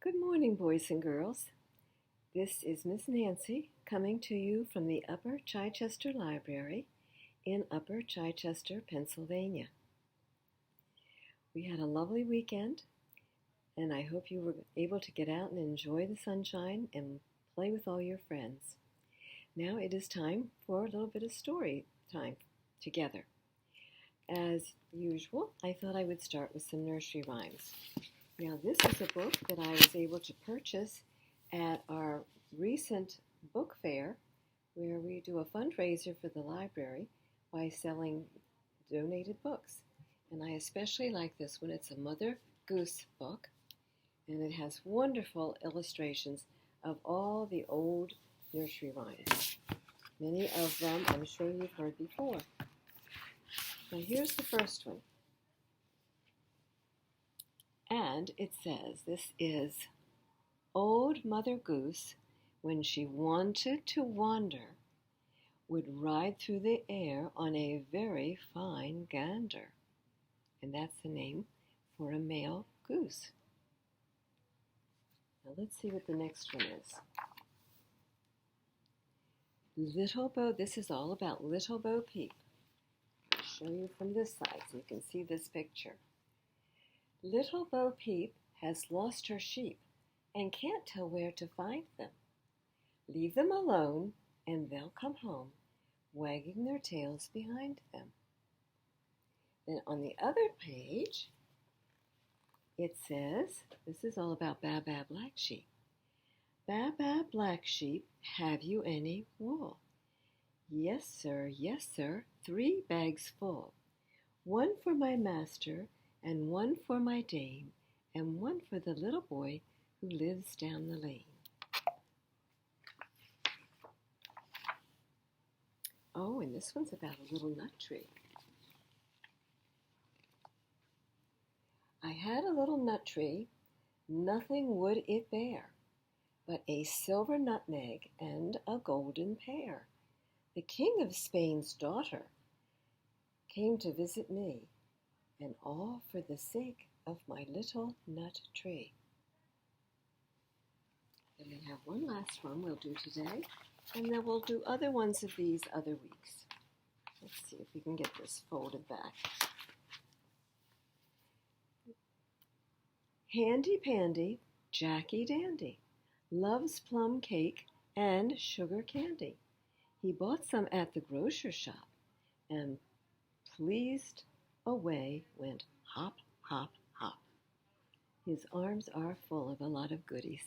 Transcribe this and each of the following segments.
Good morning, boys and girls. This is Miss Nancy coming to you from the Upper Chichester Library in Upper Chichester, Pennsylvania. We had a lovely weekend, and I hope you were able to get out and enjoy the sunshine and play with all your friends. Now it is time for a little bit of story time together. As usual, I thought I would start with some nursery rhymes. Now, this is a book that I was able to purchase at our recent book fair where we do a fundraiser for the library by selling donated books. And I especially like this one. It's a Mother Goose book, and it has wonderful illustrations of all the old nursery rhymes. Many of them I'm sure you've heard before. Now, here's the first one. And it says, this is Old Mother Goose, when she wanted to wander, would ride through the air on a very fine gander. And that's the name for a male goose. Now let's see what the next one is. Little Bo, this is all about Little Bo Peep. I'll show you from this side so you can see this picture. Little Bo Peep has lost her sheep and can't tell where to find them. Leave them alone and they'll come home, wagging their tails behind them. Then on the other page, it says, this is all about Baa Black Sheep. Baa Black Sheep, have you any wool? Yes, sir, 3 bags full. 1 for my master, and 1 for my dame, and 1 for the little boy who lives down the lane. Oh, and this one's about a little nut tree. I had a little nut tree, nothing would it bear, but a silver nutmeg and a golden pear. The King of Spain's daughter came to visit me, and all for the sake of my little nut tree. Then we have one last one we'll do today, and then we'll do other ones of these other weeks. Let's see if we can get this folded back. Handy Pandy, Jackie Dandy, loves plum cake and sugar candy. He bought some at the grocer's shop, and pleased away went hop, hop, hop. His arms are full of a lot of goodies.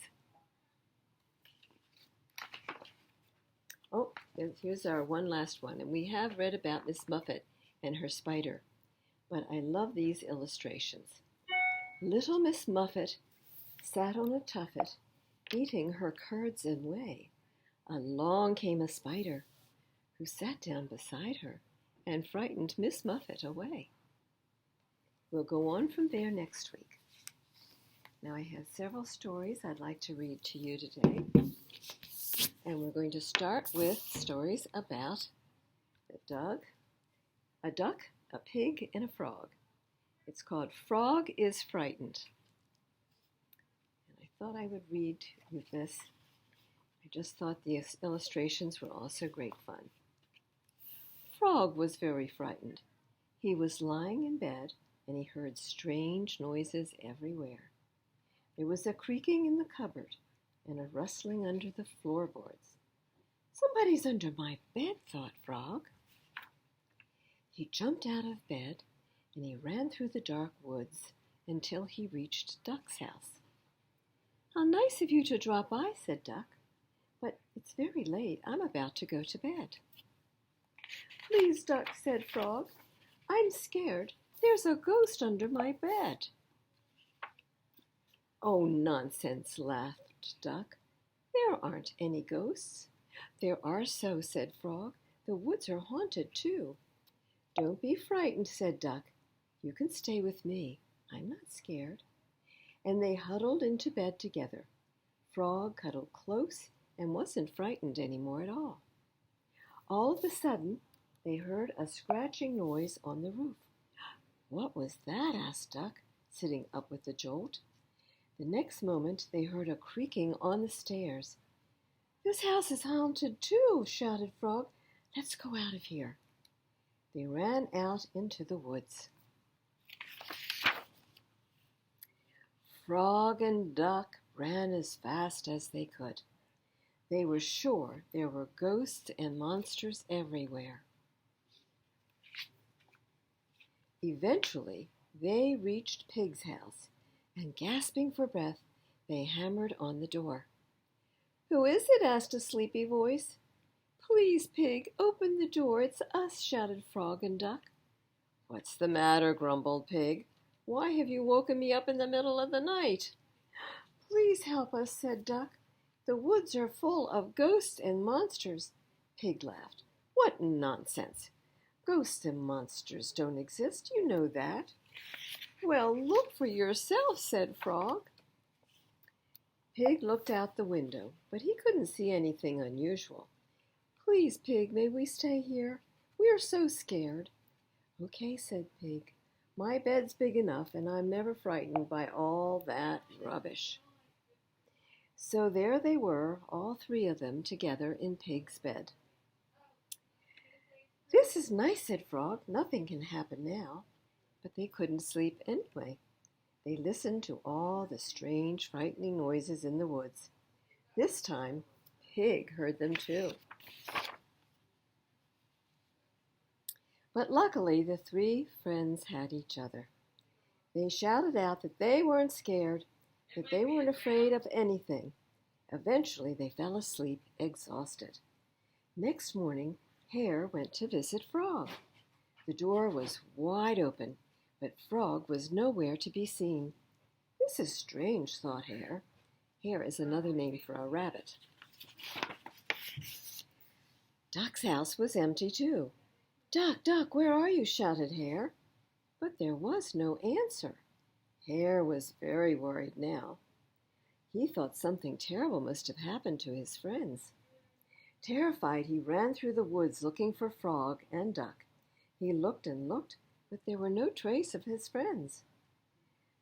Oh, here's our one last one. And we have read about Miss Muffet and her spider, but I love these illustrations. Little Miss Muffet sat on a tuffet, eating her curds and whey. Along came a spider, who sat down beside her and frightened Miss Muffet away. We'll go on from there next week. Now I have several stories I'd like to read to you today. And we're going to start with stories about a duck, a pig, and a frog. It's called Frog is Frightened. And I thought I would read you this. I just thought the illustrations were also great fun. Frog was very frightened. He was lying in bed, and he heard strange noises everywhere. There was a creaking in the cupboard and a rustling under the floorboards. Somebody's under my bed, thought Frog. He jumped out of bed, and he ran through the dark woods until he reached Duck's house. How nice of you to drop by, said Duck, but it's very late. I'm about to go to bed. Please, Duck, said Frog. I'm scared. There's a ghost under my bed. Oh, nonsense, laughed Duck. There aren't any ghosts. There are so, said Frog. The woods are haunted, too. Don't be frightened, said Duck. You can stay with me. I'm not scared. And they huddled into bed together. Frog cuddled close and wasn't frightened any more at all. All of a sudden, they heard a scratching noise on the roof. What was that? Asked Duck, sitting up with a jolt. The next moment they heard a creaking on the stairs. "This house is haunted too," shouted Frog. "Let's go out of here." They ran out into the woods. Frog and Duck ran as fast as they could. They were sure there were ghosts and monsters everywhere. Eventually, they reached Pig's house, and gasping for breath, they hammered on the door. "Who is it?" asked a sleepy voice. "Please, Pig, open the door. It's us," shouted Frog and Duck. "What's the matter?" grumbled Pig. "Why have you woken me up in the middle of the night?" "Please help us," said Duck. "The woods are full of ghosts and monsters." Pig laughed. "What nonsense! Ghosts and monsters don't exist, you know that." "Well, look for yourself," said Frog. Pig looked out the window, but he couldn't see anything unusual. "Please, Pig, may we stay here? We're so scared." "Okay," said Pig. "My bed's big enough, and I'm never frightened by all that rubbish." So there they were, all three of them together in Pig's bed. "This is nice," said Frog. "Nothing can happen now." But they couldn't sleep anyway. They listened to all the strange, frightening noises in the woods. This time, Pig heard them too. But luckily, the three friends had each other. They shouted out that they weren't scared, that they weren't afraid of anything. Eventually, they fell asleep, exhausted. Next morning, Hare went to visit Frog. The door was wide open, but Frog was nowhere to be seen. "This is strange," thought Hare. Hare is another name for a rabbit. Duck's house was empty too. "Duck, Duck, where are you?" shouted Hare. But there was no answer. Hare was very worried now. He thought something terrible must have happened to his friends. Terrified, he ran through the woods looking for Frog and Duck. He looked and looked, but there were no trace of his friends.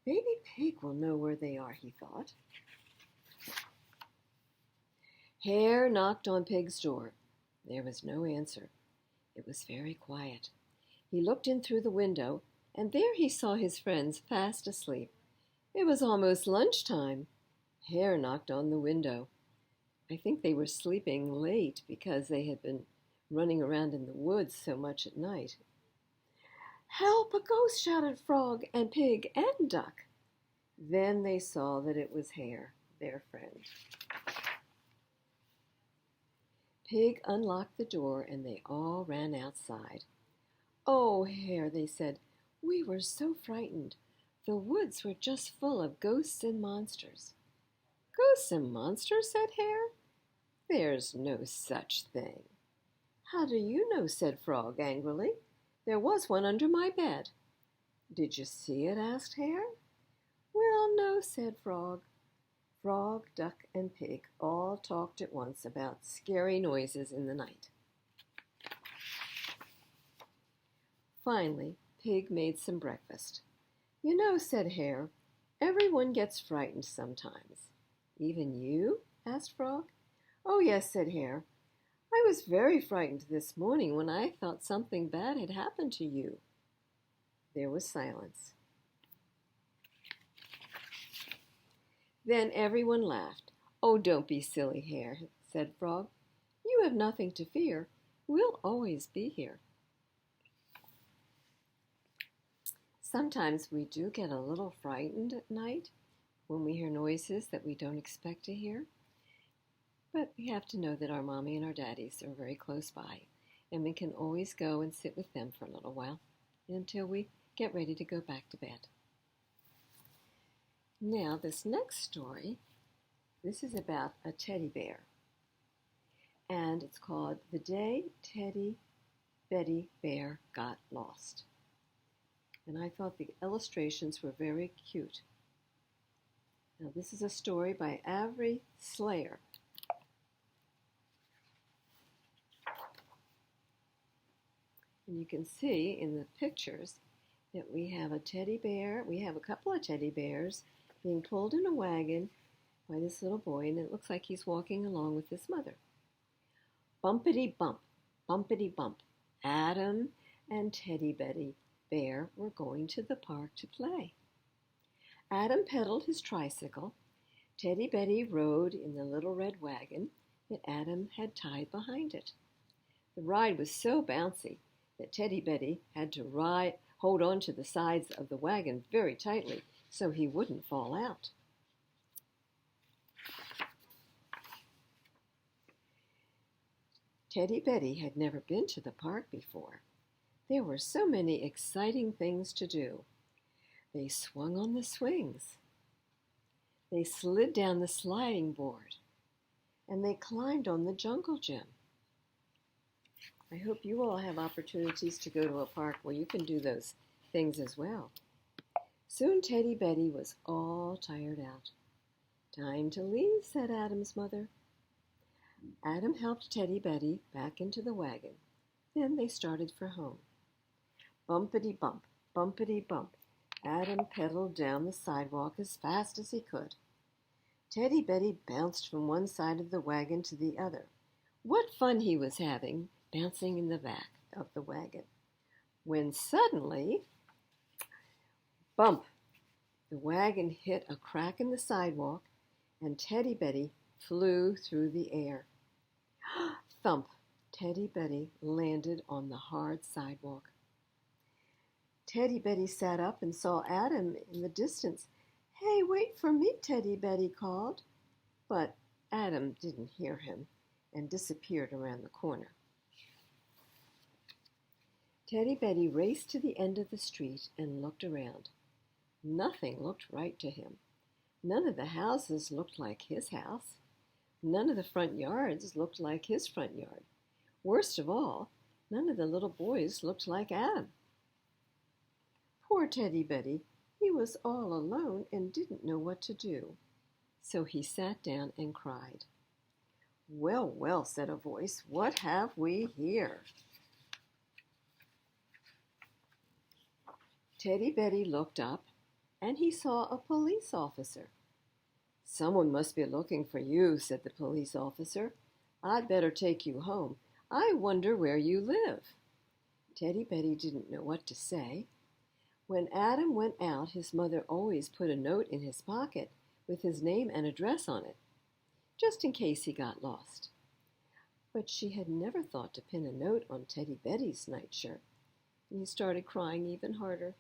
"Maybe Pig will know where they are," he thought. Hare knocked on Pig's door. There was no answer. It was very quiet. He looked in through the window, and there he saw his friends fast asleep. It was almost lunchtime. Hare knocked on the window. I think they were sleeping late because they had been running around in the woods so much at night. "Help, a ghost!" shouted Frog and Pig and Duck. Then they saw that it was Hare, their friend. Pig unlocked the door and they all ran outside. "Oh, Hare," they said, "we were so frightened. The woods were just full of ghosts and monsters." "Ghosts and monsters?" said Hare. "There's no such thing." "How do you know?" said Frog angrily. "There was one under my bed." "Did you see it?" asked Hare. "Well, no," said Frog. Frog, Duck, and Pig all talked at once about scary noises in the night. Finally, Pig made some breakfast. "You know," said Hare, "everyone gets frightened sometimes." "Even you?" asked Frog. "Oh, yes," said Hare. "I was very frightened this morning when I thought something bad had happened to you." There was silence. Then everyone laughed. "Oh, don't be silly, Hare," said Frog. "You have nothing to fear. We'll always be here." Sometimes we do get a little frightened at night when we hear noises that we don't expect to hear. But we have to know that our mommy and our daddies are very close by, and we can always go and sit with them for a little while until we get ready to go back to bed. Now, this next story, this is about a teddy bear, and it's called The Day Betty Bear Got Lost. And I thought the illustrations were very cute. Now, this is a story by Avery Slayer. And you can see in the pictures that we have a teddy bear, we have a couple of teddy bears, being pulled in a wagon by this little boy, and it looks like he's walking along with his mother. Bumpity bump, bumpity bump. Adam and Teddy Betty Bear were going to the park to play. Adam pedaled his tricycle. Teddy Betty rode in the little red wagon that Adam had tied behind it. The ride was so bouncy that Teddy Betty had to hold on to the sides of the wagon very tightly so he wouldn't fall out. Teddy Betty had never been to the park before. There were so many exciting things to do. They swung on the swings. They slid down the sliding board. And they climbed on the jungle gym. I hope you all have opportunities to go to a park where you can do those things as well. Soon Teddy Betty was all tired out. "Time to leave," said Adam's mother. Adam helped Teddy Betty back into the wagon. Then they started for home. Bumpity bump, bumpity bump. Adam pedaled down the sidewalk as fast as he could. Teddy Betty bounced from one side of the wagon to the other. What fun he was having, bouncing in the back of the wagon. When suddenly, bump! The wagon hit a crack in the sidewalk, and Teddy Betty flew through the air. Thump! Teddy Betty landed on the hard sidewalk. Teddy Betty sat up and saw Adam in the distance. "Hey, wait for me," Teddy Betty called. But Adam didn't hear him and disappeared around the corner. Teddy Betty raced to the end of the street and looked around. Nothing looked right to him. None of the houses looked like his house. None of the front yards looked like his front yard. Worst of all, none of the little boys looked like Adam. Poor Teddy Betty, he was all alone and didn't know what to do. So he sat down and cried. "Well, well," said a voice, "what have we here?" Teddy Betty looked up, and he saw a police officer. "Someone must be looking for you," said the police officer. "I'd better take you home. I wonder where you live." Teddy Betty didn't know what to say. When Adam went out, his mother always put a note in his pocket with his name and address on it, just in case he got lost. But she had never thought to pin a note on Teddy Betty's nightshirt, and he started crying even harder.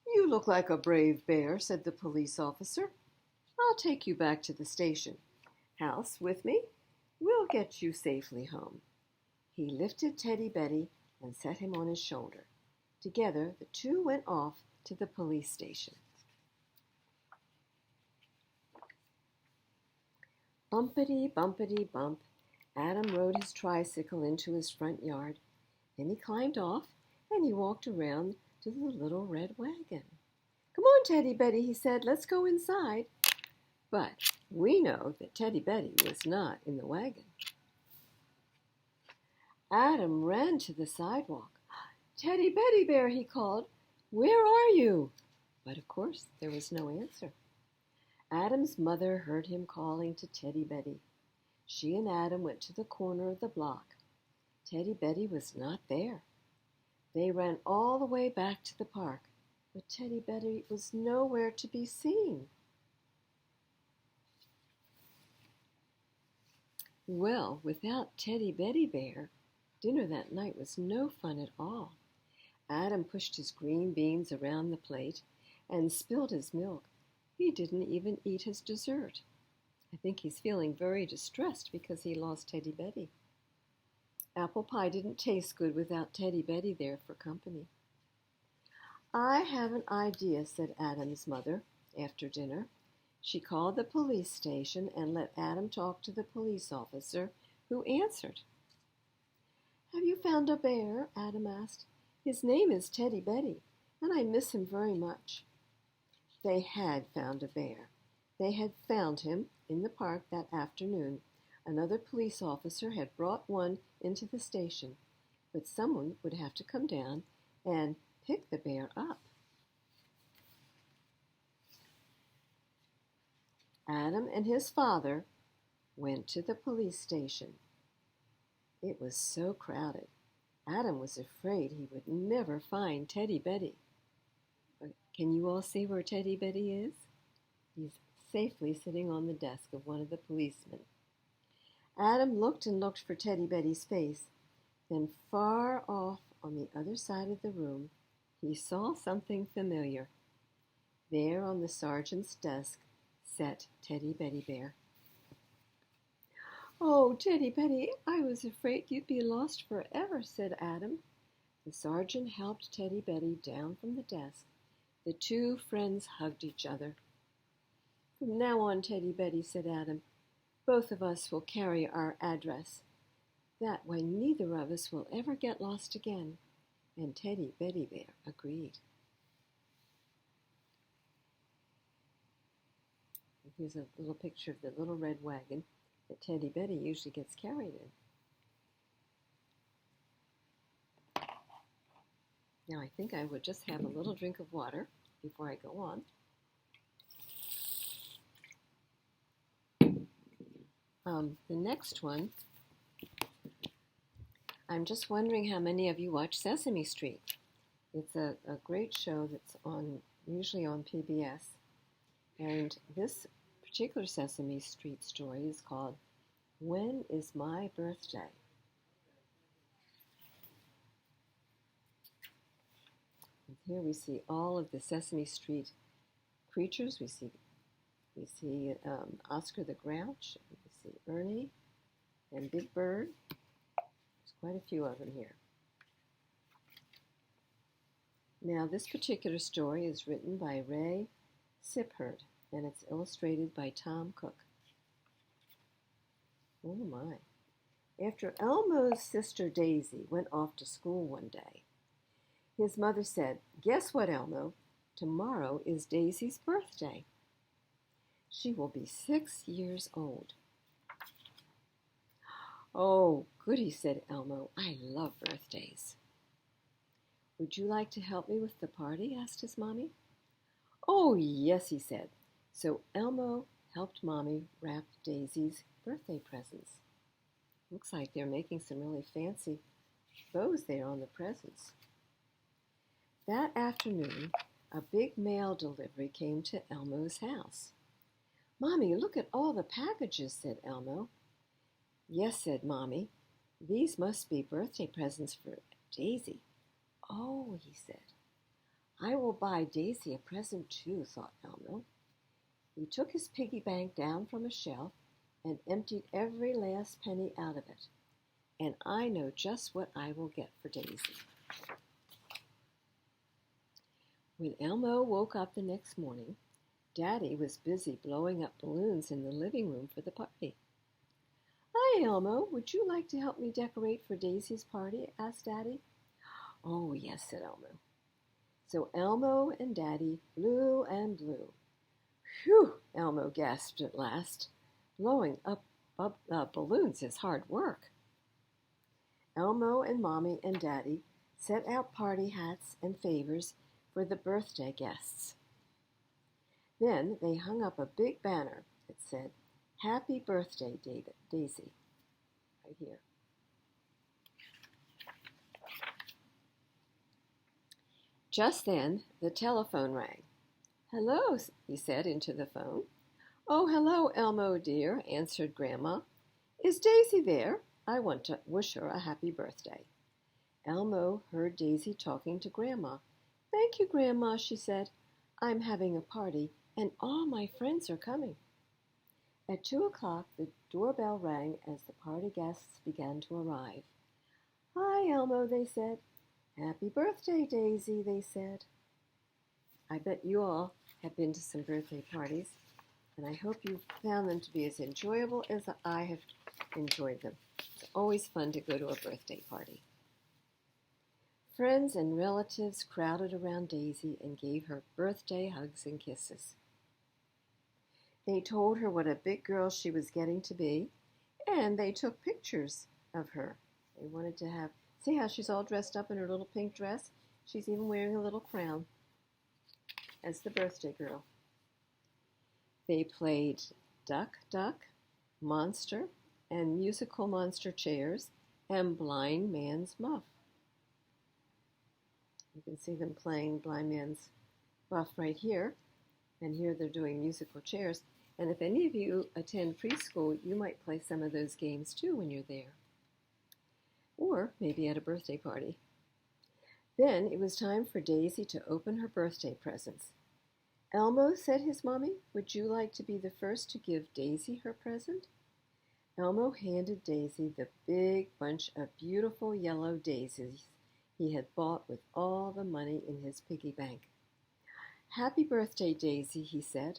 "You look like a brave bear," said the police officer. "I'll take you back to the station. House with me? We'll get you safely home." He lifted Teddy Betty and set him on his shoulder. Together, the two went off to the police station. Bumpity, bumpity, bump. Adam rode his tricycle into his front yard. Then he climbed off, and he walked around to the little red wagon. "Come on, Teddy Betty," he said. "Let's go inside." But we know that Teddy Betty was not in the wagon. Adam ran to the sidewalk. "Teddy Betty Bear," he called, "where are you?" But of course there was no answer. Adam's mother heard him calling to Teddy Betty. She and Adam went to the corner of the block. Teddy Betty was not there. They ran all the way back to the park, but Teddy Betty was nowhere to be seen. Well, without Teddy Betty Bear, dinner that night was no fun at all. Adam pushed his green beans around the plate and spilled his milk. He didn't even eat his dessert. I think he's feeling very distressed because he lost Teddy Betty. Apple pie didn't taste good without Teddy Betty there for company. "I have an idea," said Adam's mother after dinner. She called the police station and let Adam talk to the police officer, who answered. "Have you found a bear?" Adam asked. "His name is Teddy Betty, and I miss him very much." They had found a bear. They had found him in the park that afternoon. Another police officer had brought one into the station, but someone would have to come down and pick the bear up. Adam and his father went to the police station. It was so crowded. Adam was afraid he would never find Teddy Betty. But can you all see where Teddy Betty is? He's safely sitting on the desk of one of the policemen. Adam looked and looked for Teddy Betty's face. Then far off on the other side of the room, he saw something familiar. There on the sergeant's desk sat Teddy Betty Bear. "Oh, Teddy Betty, I was afraid you'd be lost forever," said Adam. The sergeant helped Teddy Betty down from the desk. The two friends hugged each other. "From now on, Teddy Betty," said Adam, "both of us will carry our address. That way neither of us will ever get lost again." And Teddy Betty Bear agreed. And here's a little picture of the little red wagon that Teddy Betty usually gets carried in. Now I think I would just have a little drink of water before I go on. The next one, I'm just wondering how many of you watch Sesame Street. It's a great show that's usually on PBS. And this particular Sesame Street story is called "When is My Birthday?" And here we see all of the Sesame Street creatures. We see Oscar the Grouch, we see Ernie and Big Bird. There's quite a few of them here. Now this particular story is written by Ray Sipherd and it's illustrated by Tom Cook. Oh my. After Elmo's sister Daisy went off to school one day, his mother said, "Guess what, Elmo? Tomorrow is Daisy's birthday. She will be 6 years old." "Oh, goody," said Elmo. "I love birthdays." "Would you like to help me with the party?" asked his mommy. "Oh, yes," he said. So Elmo helped Mommy wrap Daisy's birthday presents. Looks like they're making some really fancy bows there on the presents. That afternoon, a big mail delivery came to Elmo's house. "Mommy, look at all the packages," said Elmo. "Yes," said Mommy. "These must be birthday presents for Daisy." "Oh," he said. "I will buy Daisy a present too," thought Elmo. He took his piggy bank down from a shelf and emptied every last penny out of it. "And I know just what I will get for Daisy." When Elmo woke up the next morning, Daddy was busy blowing up balloons in the living room for the party. "Hi, Elmo, would you like to help me decorate for Daisy's party?" asked Daddy. "Oh, yes," said Elmo. So Elmo and Daddy blew and blew. "Phew," Elmo gasped at last. "Blowing up balloons is hard work." Elmo and Mommy and Daddy set out party hats and favors for the birthday guests. Then they hung up a big banner that said, "Happy Birthday, Daisy," right here. Just then, the telephone rang. "Hello," he said into the phone. "Oh, hello, Elmo dear," answered Grandma. "Is Daisy there? I want to wish her a happy birthday." Elmo heard Daisy talking to Grandma. "Thank you, Grandma," she said. "I'm having a party, and all my friends are coming." At 2 o'clock, the doorbell rang as the party guests began to arrive. "Hi, Elmo," they said. "Happy birthday, Daisy," they said. I bet you all have been to some birthday parties, and I hope you found them to be as enjoyable as I have enjoyed them. It's always fun to go to a birthday party. Friends and relatives crowded around Daisy and gave her birthday hugs and kisses. They told her what a big girl she was getting to be, and they took pictures of her. They wanted to see how she's all dressed up in her little pink dress. She's even wearing a little crown as the birthday girl. They played Duck, Duck, Monster, and musical monster chairs, and Blind Man's Muff. You can see them playing Blind Man's Muff right here, and here they're doing musical chairs. And if any of you attend preschool, you might play some of those games too when you're there, or maybe at a birthday party. Then it was time for Daisy to open her birthday presents. Elmo, said his mommy, would you like to be the first to give Daisy her present? Elmo handed Daisy the big bunch of beautiful yellow daisies he had bought with all the money in his piggy bank. Happy birthday, Daisy, he said.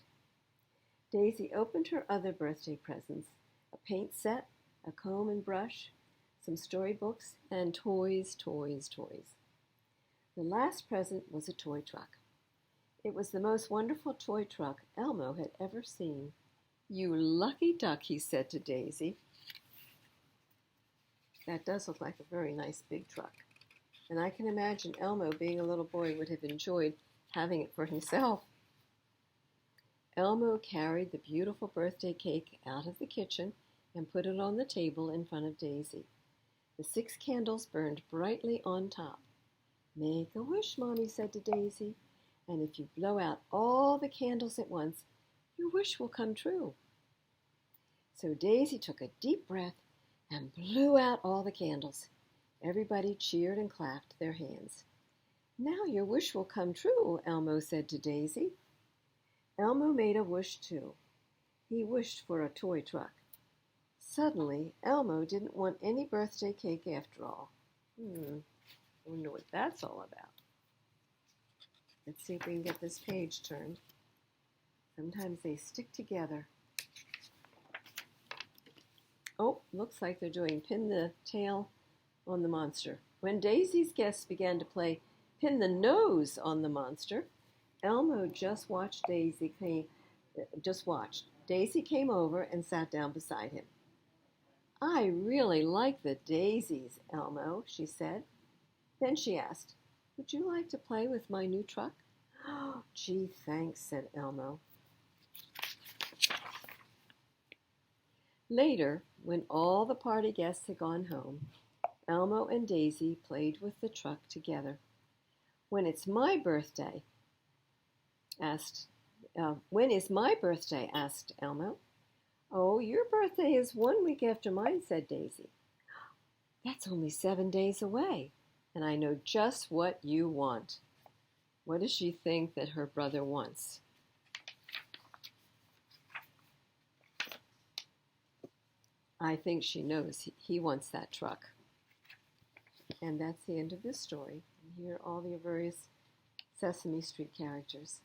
Daisy opened her other birthday presents, a paint set, a comb and brush, some storybooks, and toys, toys, toys. The last present was a toy truck. It was the most wonderful toy truck Elmo had ever seen. You lucky duck, he said to Daisy. That does look like a very nice big truck. And I can imagine Elmo, being a little boy, would have enjoyed having it for himself. Elmo carried the beautiful birthday cake out of the kitchen and put it on the table in front of Daisy. The 6 candles burned brightly on top. Make a wish, Mommy said to Daisy, and if you blow out all the candles at once, your wish will come true. So Daisy took a deep breath and blew out all the candles. Everybody cheered and clapped their hands. Now your wish will come true, Elmo said to Daisy. Elmo made a wish too. He wished for a toy truck. Suddenly, Elmo didn't want any birthday cake after all. I wonder what that's all about. Let's see if we can get this page turned. Sometimes they stick together. Oh, looks like they're doing Pin the Tail on the Monster. When Daisy's guests began to play Pin the Nose on the Monster, Elmo just watched. Daisy came over and sat down beside him. I really like the daisies, Elmo, she said. Then she asked, would you like to play with my new truck? Oh, gee, thanks, said Elmo. Later, when all the party guests had gone home, Elmo and Daisy played with the truck together. When is my birthday? asked Elmo. Oh, your birthday is 1 week after mine, said Daisy. That's only 7 days away, and I know just what you want. What does she think that her brother wants? I think she knows he wants that truck. And that's the end of this story. And here are all the various Sesame Street characters.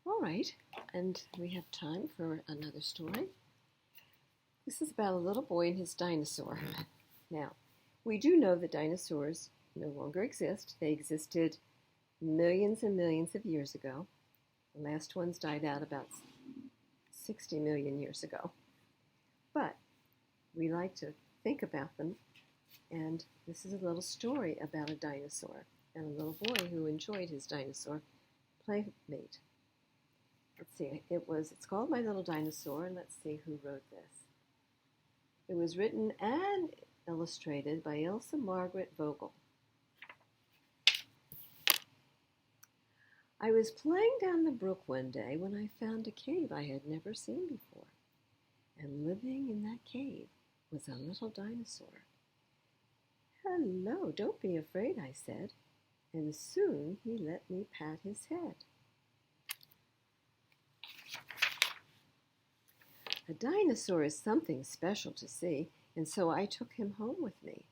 All right, and we have time for another story. This is about a little boy and his dinosaur. Now, we do know that dinosaurs no longer exist. They existed millions and millions of years ago. The last ones died out about 60 million years ago. But we like to think about them, and this is a little story about a dinosaur and a little boy who enjoyed his dinosaur playmate. Let's see, it's called My Little Dinosaur, and let's see who wrote this. It was written and illustrated by Elsa Margaret Vogel. I was playing down the brook one day when I found a cave I had never seen before. And living in that cave was a little dinosaur. Hello, don't be afraid, I said, and soon he let me pat his head. A dinosaur is something special to see, and so I took him home with me.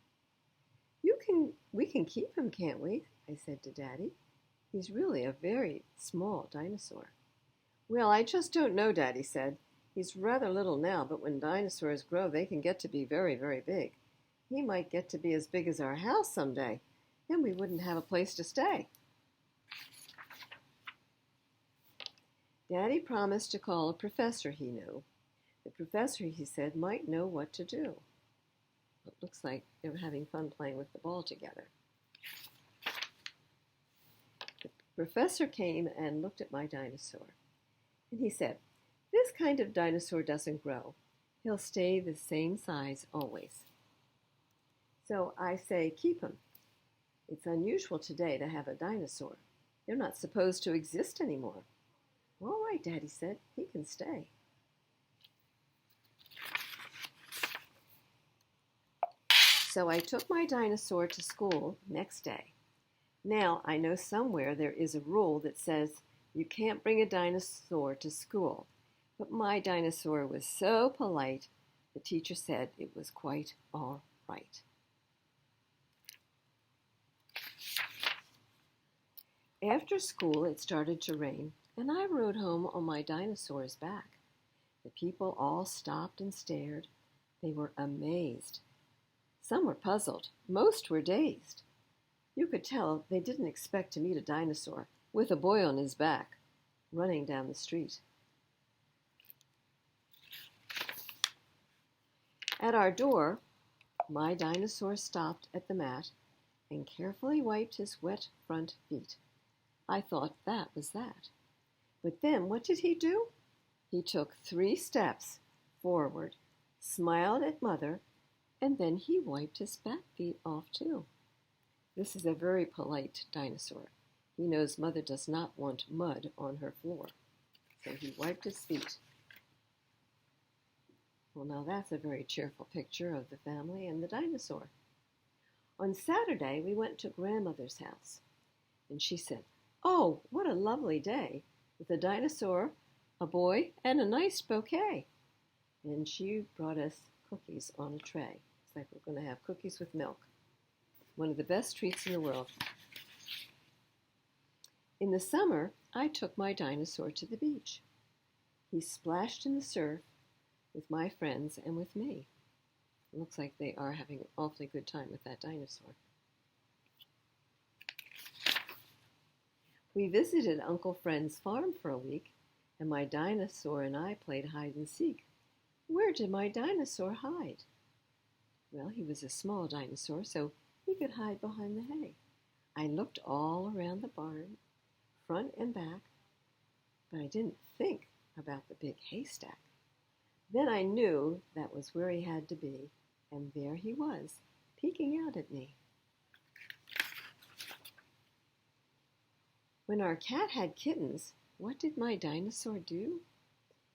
We can keep him, can't we? I said to Daddy. He's really a very small dinosaur. Well, I just don't know, Daddy said. He's rather little now, but when dinosaurs grow, they can get to be very, very big. He might get to be as big as our house someday, and we wouldn't have a place to stay. Daddy promised to call a professor he knew. The professor, he said, might know what to do. It looks like they were having fun playing with the ball together. The Professor came and looked at my dinosaur, and he said, "This kind of dinosaur doesn't grow. He'll stay the same size always." So I say, keep him. It's unusual today to have a dinosaur. They're not supposed to exist anymore. "All right," Daddy said, "he can stay." So I took my dinosaur to school next day. Now I know somewhere there is a rule that says you can't bring a dinosaur to school, but my dinosaur was so polite, the teacher said it was quite all right. After school, it started to rain, and I rode home on my dinosaur's back. The people all stopped and stared. They were amazed. Some were puzzled. Most were dazed. You could tell they didn't expect to meet a dinosaur with a boy on his back running down the street. At our door, my dinosaur stopped at the mat and carefully wiped his wet front feet. I thought that was that. But then what did he do? He took 3 steps forward, smiled at Mother, and then he wiped his back feet off too. This is a very polite dinosaur. He knows Mother does not want mud on her floor, so he wiped his feet. Well, now that's a very cheerful picture of the family and the dinosaur. On Saturday, we went to Grandmother's house, and she said, "Oh, what a lovely day, with a dinosaur, a boy, and a nice bouquet." And she brought us cookies on a tray. It's like we're going to have cookies with milk. One of the best treats in the world. In the summer, I took my dinosaur to the beach. He splashed in the surf with my friends and with me. It looks like they are having an awfully good time with that dinosaur. We visited Uncle Fred's farm for a week, and my dinosaur and I played hide and seek. Where did my dinosaur hide? Well, he was a small dinosaur, so he could hide behind the hay. I looked all around the barn, front and back, but I didn't think about the big haystack. Then I knew that was where he had to be, and there he was, peeking out at me. When our cat had kittens, what did my dinosaur do?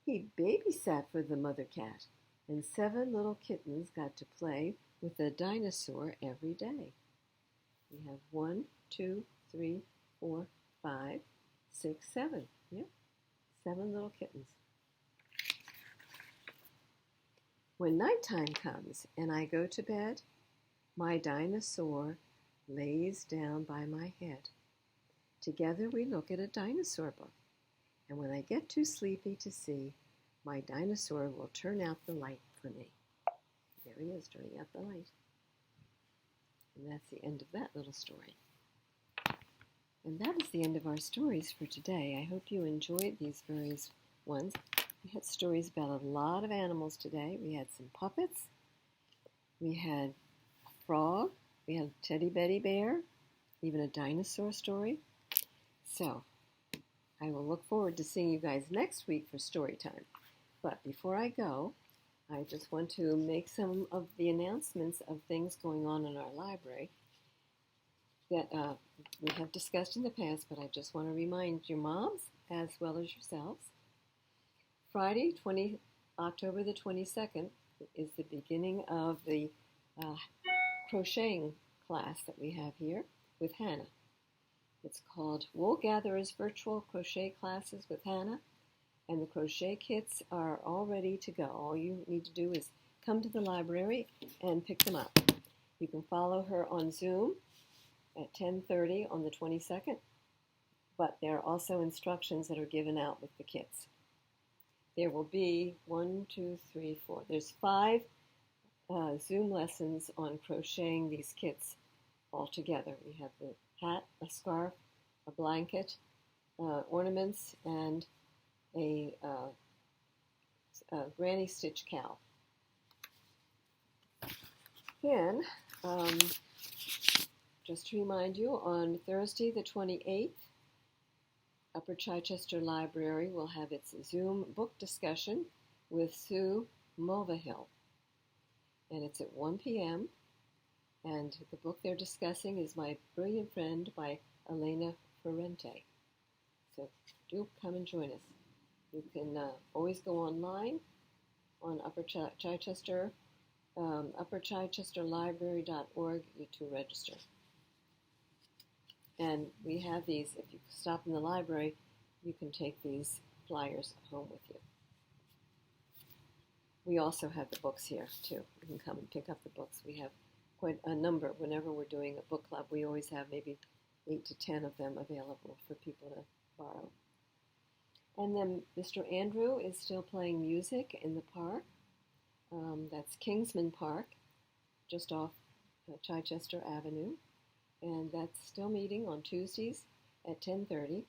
He babysat for the mother cat, and 7 little kittens got to play with the dinosaur every day. We have 1, 2, 3, 4, 5, 6, 7. Yep, 7 little kittens. When nighttime comes and I go to bed, my dinosaur lays down by my head. Together we look at a dinosaur book, and when I get too sleepy to see, my dinosaur will turn out the light for me. There he is, turning out the light. And that's the end of that little story. And that is the end of our stories for today. I hope you enjoyed these various ones. We had stories about a lot of animals today. We had some puppets. We had a frog. We had a teddy Betty bear. Even a dinosaur story. So, I will look forward to seeing you guys next week for story time. But before I go, I just want to make some of the announcements of things going on in our library that we have discussed in the past, but I just want to remind your moms as well as yourselves. Friday, October the 22nd, is the beginning of the crocheting class that we have here with Hannah. It's called Wool Gatherers Virtual Crochet Classes with Hannah, and the crochet kits are all ready to go. All you need to do is come to the library and pick them up. You can follow her on Zoom at 10:30 on the 22nd, but there are also instructions that are given out with the kits. There will be 1, 2, 3, 4. There's 5 Zoom lessons on crocheting these kits all together. We have the hat, a scarf, a blanket, ornaments, and a granny stitch cowl. Then, just to remind you, on Thursday the 28th, Upper Chichester Library will have its Zoom book discussion with Sue Mulvihill, and it's at 1 p.m., and the book they're discussing is My Brilliant Friend by Elena Ferrante. So do come and join us. You can always go online on upperchichesterlibrary.org to register. And we have these, if you stop in the library, you can take these flyers home with you. We also have the books here, too. You can come and pick up the books. We have quite a number. Whenever we're doing a book club, we always have maybe 8 to 10 of them available for people to borrow. And then Mr. Andrew is still playing music in the park. That's Kingsman Park, just off Chichester Avenue. And that's still meeting on Tuesdays at 10:30,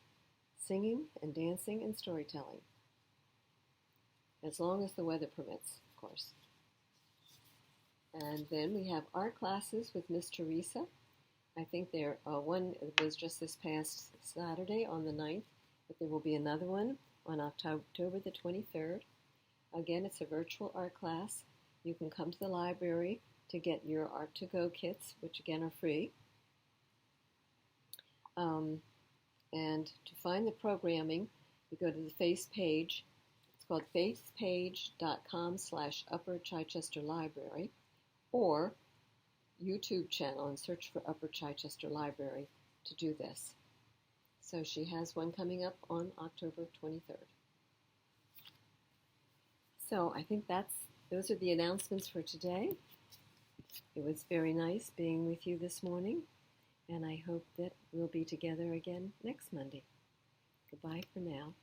singing and dancing and storytelling, as long as the weather permits, of course. And then we have art classes with Miss Teresa. I think one was just this past Saturday on the 9th, but there will be another one on October the 23rd. Again, it's a virtual art class. You can come to the library to get your Art-to-Go kits, which again are free. And to find the programming, you go to the Face page. It's called facepage.com/Upper Chichester Library, or YouTube channel and search for Upper Chichester Library to do this. So she has one coming up on October 23rd. So I think those are the announcements for today. It was very nice being with you this morning, and I hope that we'll be together again next Monday. Goodbye for now.